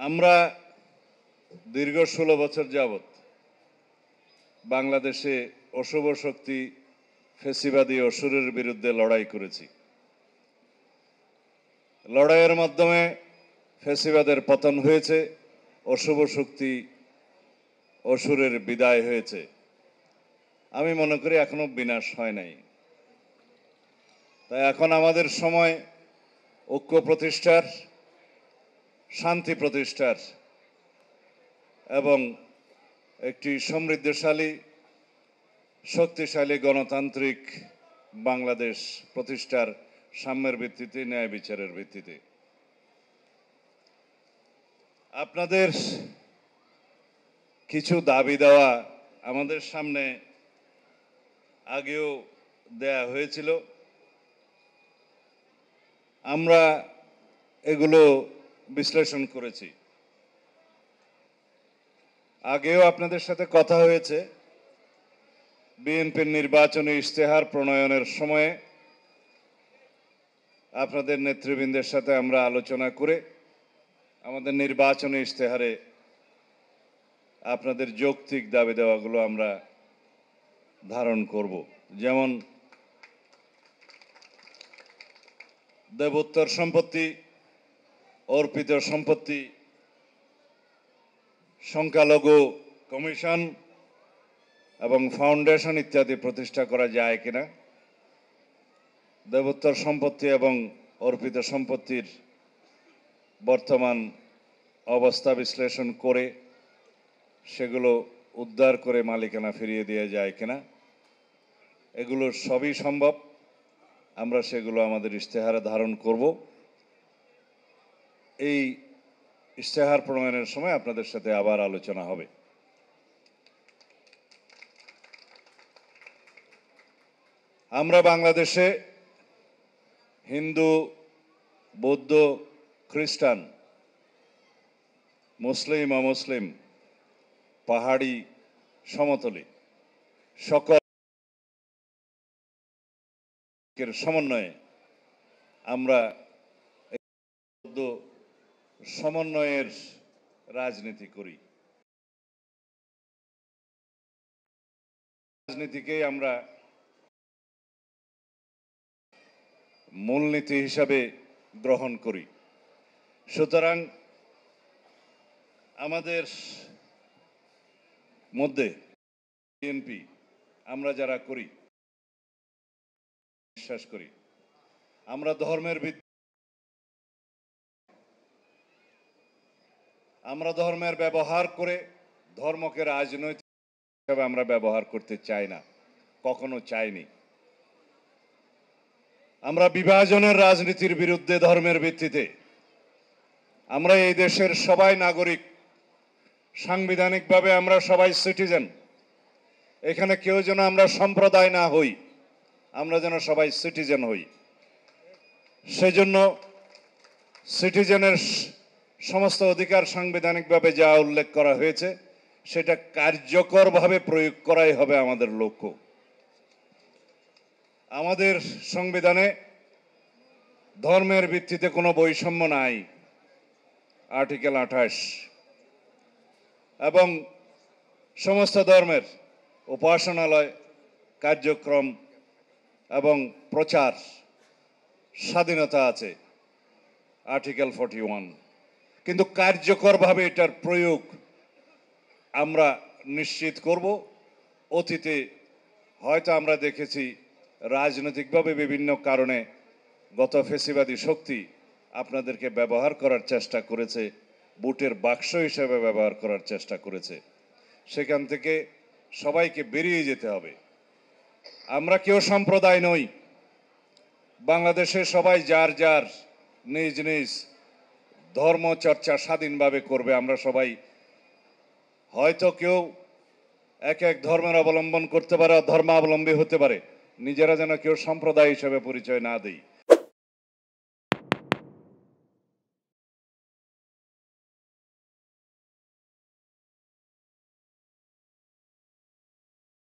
আমরা দীর্ঘ 16 বছর যাবৎ বাংলাদেশে অশুভ শক্তি ফেসিবাদী অসুরের বিরুদ্ধে লড়াই করেছি। লড়াইয়ের মাধ্যমে ফেসিবাদের পতন হয়েছে, অশুভ শক্তি অসুরের বিদায় হয়েছে। আমি মনে করি এখনো বিনাশ হয় নাই। তাই এখন আমাদের সময় ঐক্য প্রতিষ্ঠার, শান্তি প্রতিষ্ঠার এবং একটি সমৃদ্ধশালী শক্তিশালী গণতান্ত্রিক বাংলাদেশ প্রতিষ্ঠার সাম্যের ভিত্তিতে, ন্যায় বিচারের ভিত্তিতে। আপনাদের কিছু দাবি দেওয়া আমাদের সামনে আগেও দেয়া হয়েছিল। আমরা এগুলো বিশ্লেষণ করেছি। আগেও আপনাদের সাথে কথা হয়েছে। বিএনপির নির্বাচনী ইশতেহার প্রণয়নের সময়ে আপনাদের নেতৃবৃন্দের সাথে আমরা আলোচনা করে আমাদের নির্বাচনী ইশতেহারে আপনাদের যৌক্তিক দাবি দেওয়াগুলো আমরা ধারণ করব। যেমন দেবোত্তর সম্পত্তি, অর্পিত সম্পত্তি, সংখ্যালঘু কমিশন এবং ফাউন্ডেশন ইত্যাদি প্রতিষ্ঠা করা যায় কিনা, দেবোত্তর সম্পত্তি এবং অর্পিত সম্পত্তির বর্তমান অবস্থা বিশ্লেষণ করে সেগুলো উদ্ধার করে মালিকানা ফিরিয়ে দেওয়া যায় কিনা, এগুলো সবই সম্ভব। আমরা সেগুলো আমাদের ইশতেহারে ধারণ করব। এই ইশতেহার প্রণয়নের সময় আপনাদের সাথে আবার আলোচনা হবে। আমরা বাংলাদেশে হিন্দু, বৌদ্ধ, খ্রিস্টান, মুসলিম, অমুসলিম, পাহাড়ি, সমতলী সকল সমন্বয়ে আমরা সমন্বয়ের রাজনীতি করি। রাজনীতিকেই আমরা মূলনীতি হিসাবে গ্রহণ করি। সুতরাং আমাদের মধ্যে বিএনপি আমরা যারা করি, বিশ্বাস করি আমরা ধর্মের ব্যবহার করে ধর্মকে রাজনৈতিক হিসাবে আমরা ব্যবহার করতে চাই না, কখনো চাইনি। আমরা বিভাজনের রাজনীতির বিরুদ্ধে ধর্মের ভিত্তিতে। আমরা এই দেশের সবাই নাগরিক, সাংবিধানিকভাবে আমরা সবাই সিটিজেন। এখানে কেউ যেন আমরা সম্প্রদায় না হই, আমরা যেন সবাই সিটিজেন হই। সেজন্য সিটিজেনের সমস্ত অধিকার সাংবিধানিকভাবে যা উল্লেখ করা হয়েছে সেটা কার্যকরভাবে প্রয়োগ করাই হবে আমাদের লক্ষ্য। আমাদের সংবিধানে ধর্মের ভিত্তিতে কোনো বৈষম্য নাই, আর্টিকেল 28, এবং সমস্ত ধর্মের উপাসনালয়, কার্যক্রম এবং প্রচার স্বাধীনতা আছে, আর্টিকেল 41। কিন্তু কার্যকরভাবে এটার প্রয়োগ আমরা নিশ্চিত করব। অতীতে হয়তো আমরা দেখেছি রাজনৈতিকভাবে বিভিন্ন কারণে গত ফেসিবাদী শক্তি আপনাদেরকে ব্যবহার করার চেষ্টা করেছে, বুটের বাক্স হিসেবে ব্যবহার করার চেষ্টা করেছে। সেখান থেকে সবাইকে বেরিয়ে যেতে হবে। আমরা কেউ সম্প্রদায় নই। বাংলাদেশে সবাই যার যার নিজ নিজ ধর্ম চর্চা স্বাধীনভাবে করবে। আমরা সবাই, হয়তো কেউ এক এক ধর্মের অবলম্বন করতে পারে, ধর্মাবলম্বী হতে পারে, নিজেরা যেন কেউ সম্প্রদায় হিসেবে পরিচয় না দেই।